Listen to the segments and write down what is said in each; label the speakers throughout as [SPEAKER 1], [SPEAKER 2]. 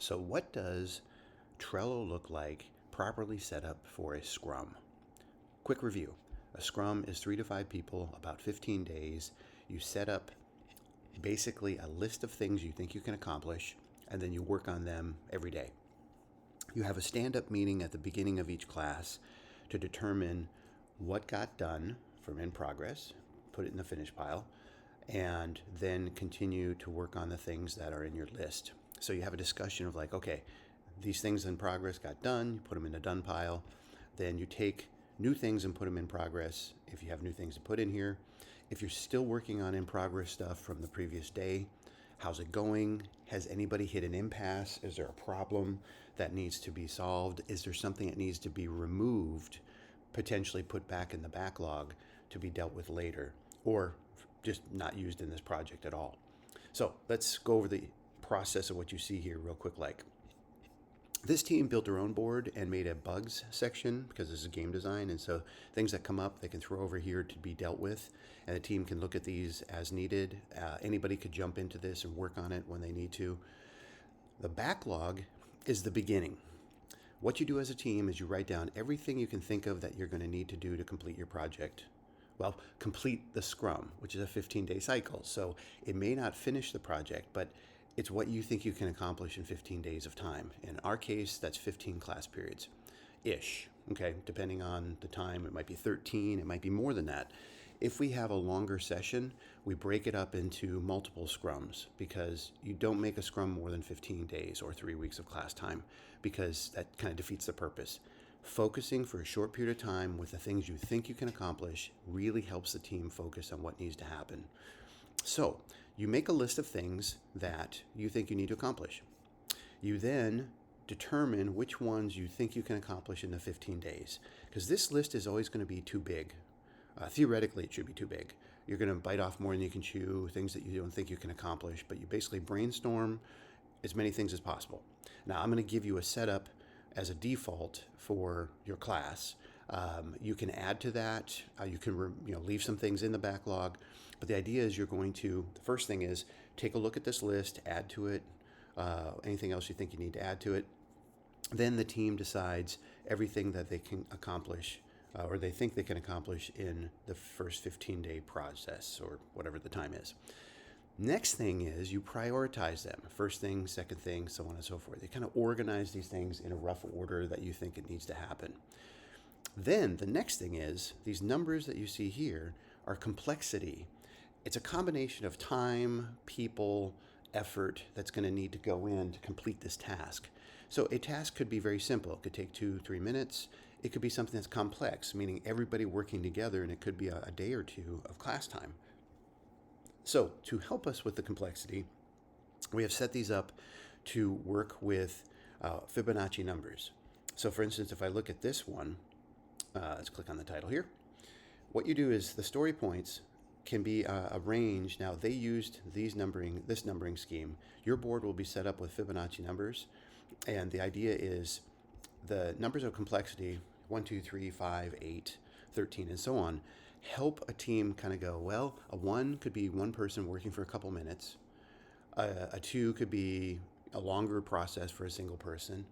[SPEAKER 1] So what does Trello look like properly set up for a Scrum? Quick review. A Scrum is 3 to 5 people, about 15 days. You set up basically a list of things you think you can accomplish, and then you work on them every day. You have a stand-up meeting at the beginning of each class to determine what got done from in progress, put it in the finish pile, and then continue to work on the things that are in your list. So you have a discussion of like, okay, these things in progress got done, you put them in a done pile. Then you take new things and put them in progress if you have new things to put in here. If you're still working on in progress stuff from the previous day, how's it going? Has anybody hit an impasse? Is there a problem that needs to be solved? Is there something that needs to be removed, potentially put back in the backlog to be dealt with later, or just not used in this project at all? So let's go over the process of what you see here real quick. Like, this team built their own board and made a bugs section because this is game design, and so things that come up they can throw over here to be dealt with, and the team can look at these as needed. Anybody could jump into this and work on it when they need to. The backlog is the beginning. What you do as a team is you write down everything you can think of that you're going to need to do to complete your project. Well, complete the Scrum, which is a 15-day cycle. So it may not finish the project, but it's what you think you can accomplish in 15 days of time. In our case, that's 15 class periods ish. Okay, depending on the time, it might be 13, it might be more than that. If we have a longer session, we break it up into multiple scrums because you don't make a scrum more than 15 days or 3 weeks of class time because that kind of defeats the purpose. Focusing for a short period of time with the things you think you can accomplish really helps the team focus on what needs to happen. So you make a list of things that you think you need to accomplish. You then determine which ones you think you can accomplish in the 15 days, because this list is always going to be too big. Theoretically, it should be too big. You're going to bite off more than you can chew, things that you don't think you can accomplish, but you basically brainstorm as many things as possible. Now, I'm going to give you a setup as a default for your class. You can add to that. You can leave some things in the backlog. But the idea is the first thing is take a look at this list, add to it, anything else you think you need to add to it. Then the team decides everything that they can accomplish or they think they can accomplish in the first 15-day process or whatever the time is. Next thing is you prioritize them. First thing, second thing, so on and so forth. You kind of organize these things in a rough order that you think it needs to happen. Then the next thing is these numbers that you see here are complexity. It's a combination of time, people, effort that's going to need to go in to complete this task. So a task could be very simple. It could take 2-3 minutes. It could be something that's complex, meaning everybody working together, and it could be a day or two of class time. So to help us with the complexity, we have set these up to work with Fibonacci numbers. So for instance, if I look at this one, let's click on the title here. What you do is the story points can be arranged. Now they used this numbering scheme. Your board will be set up with Fibonacci numbers, and the idea is the numbers of complexity 1, 2, 3, 5, 8, 13, and so on help a team kind of go, well, a 1 could be one person working for a couple minutes. A 2 could be a longer process for a single person.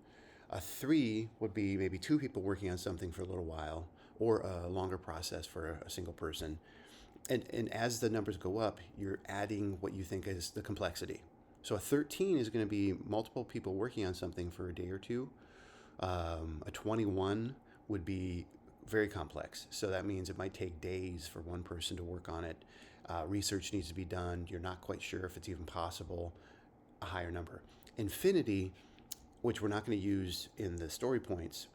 [SPEAKER 1] A 3 would be maybe 2 people working on something for a little while, or a longer process for a single person. And as the numbers go up, you're adding what you think is the complexity. So a 13 is going to be multiple people working on something for a day or two. A 21 would be very complex. So that means it might take days for one person to work on it. Research needs to be done. You're not quite sure if it's even possible. A higher number. Infinity, which we're not going to use in the story points,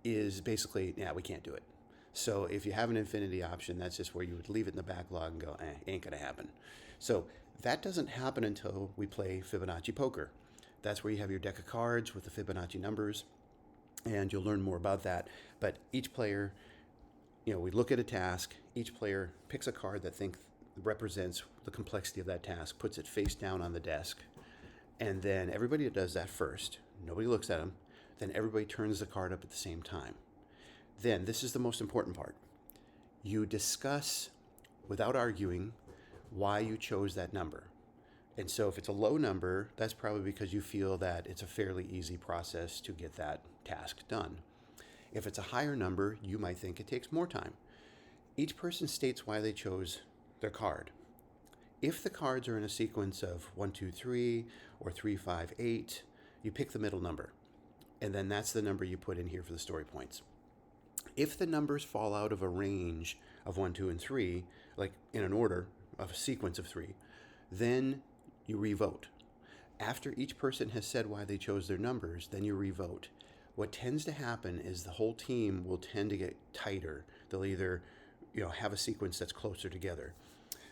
[SPEAKER 1] is basically, we can't do it. So if you have an infinity option, that's just where you would leave it in the backlog and go, ain't going to happen. So that doesn't happen until we play Fibonacci poker. That's where you have your deck of cards with the Fibonacci numbers, and you'll learn more about that. But each player, we look at a task. Each player picks a card that represents the complexity of that task, puts it face down on the desk, and then everybody does that first. Nobody looks at them. Then everybody turns the card up at the same time. Then, this is the most important part. You discuss, without arguing, why you chose that number. And so if it's a low number, that's probably because you feel that it's a fairly easy process to get that task done. If it's a higher number, you might think it takes more time. Each person states why they chose their card. If the cards are in a sequence of 1, 2, 3 or 3, 5, 8, you pick the middle number. And then that's the number you put in here for the story points. If the numbers fall out of a range of 1, 2, and 3, like in an order of a sequence of 3, then you revote. After each person has said why they chose their numbers, then you revote. What tends to happen is the whole team will tend to get tighter. They'll either have a sequence that's closer together.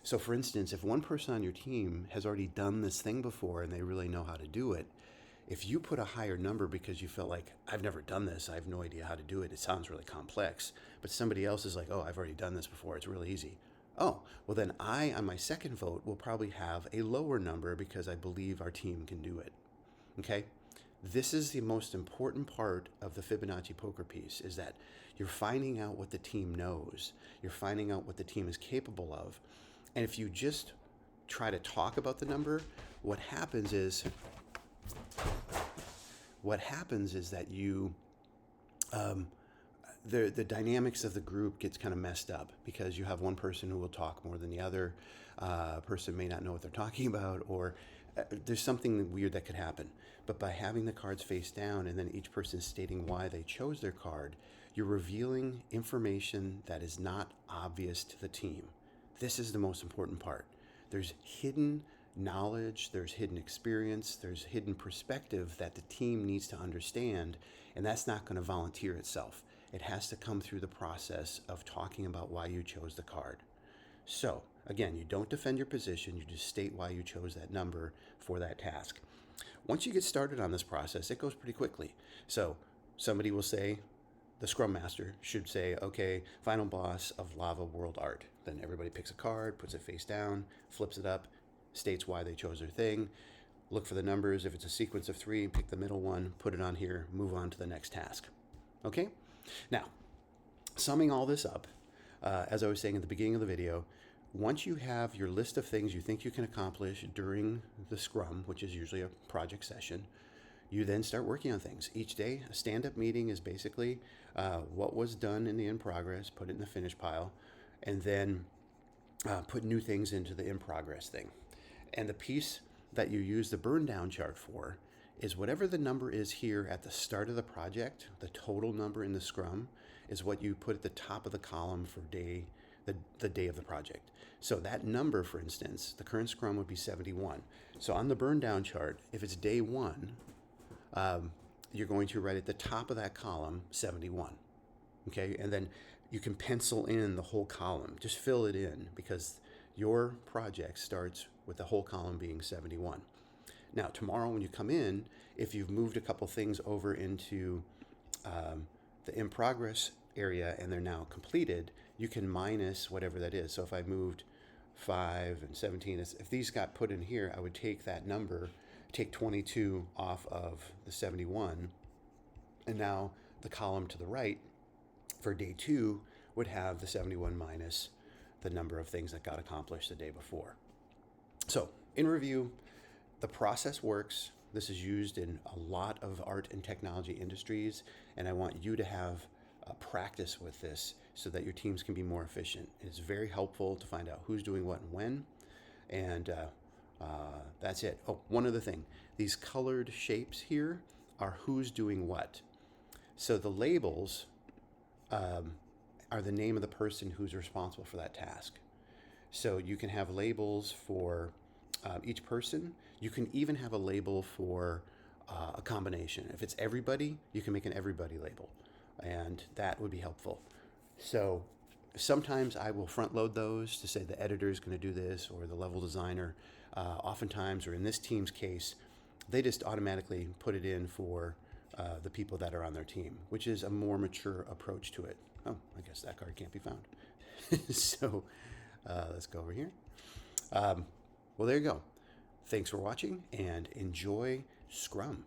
[SPEAKER 1] So for instance, if one person on your team has already done this thing before and they really know how to do it, if you put a higher number because you felt like, I've never done this, I have no idea how to do it, it sounds really complex, but somebody else is like, oh, I've already done this before, it's really easy. Oh, well then I, on my second vote, will probably have a lower number because I believe our team can do it. Okay? This is the most important part of the Fibonacci poker piece, is that you're finding out what the team knows. You're finding out what the team is capable of. And if you just try to talk about the number, what happens is that you, the dynamics of the group gets kind of messed up because you have one person who will talk more than the other. Person may not know what they're talking about, or there's something weird that could happen. But by having the cards face down and then each person stating why they chose their card, you're revealing information that is not obvious to the team. This is the most important part. There's hidden knowledge, there's hidden experience, there's hidden perspective that the team needs to understand, and that's not going to volunteer itself. It has to come through the process of talking about why you chose the card. So, again, you don't defend your position, you just state why you chose that number for that task. Once you get started on this process, it goes pretty quickly. So, somebody will say, the Scrum Master should say, okay, final boss of Lava World Art. Then everybody picks a card, puts it face down, flips it up, states why they chose their thing, look for the numbers. If it's a sequence of 3, pick the middle one, put it on here, move on to the next task. Okay? Now, summing all this up, as I was saying at the beginning of the video, once you have your list of things you think you can accomplish during the Scrum, which is usually a project session, you then start working on things. Each day, a stand-up meeting is basically what was done in the in progress, put it in the finish pile, and then put new things into the in progress thing. And the piece that you use the burn down chart for is whatever the number is here at the start of the project, the total number in the Scrum, is what you put at the top of the column for the day of the project. So that number, for instance, the current Scrum would be 71. So on the burn down chart, if it's day 1, you're going to write at the top of that column 71. Okay, and then you can pencil in the whole column. Just fill it in because your project starts with the whole column being 71. Now, tomorrow when you come in, if you've moved a couple things over into the in progress area and they're now completed, you can minus whatever that is. So if I moved 5 and 17, if these got put in here, I would take that number, take 22 off of the 71, and now the column to the right for day 2 would have the 71 minus the number of things that got accomplished the day before. So, in review, the process works. This is used in a lot of art and technology industries, and I want you to have practice with this so that your teams can be more efficient. It's very helpful to find out who's doing what and when, and that's it. Oh, one other thing. These colored shapes here are who's doing what. So the labels are the name of the person who's responsible for that task. So you can have labels for each person. You can even have a label for a combination. If it's everybody, you can make an everybody label, and that would be helpful. So sometimes I will front load those to say the editor is going to do this or the level designer. Oftentimes, or in this team's case, they just automatically put it in for the people that are on their team, which is a more mature approach to it. Oh, I guess that card can't be found. So let's go over here. Well, there you go. Thanks for watching and enjoy Scrum.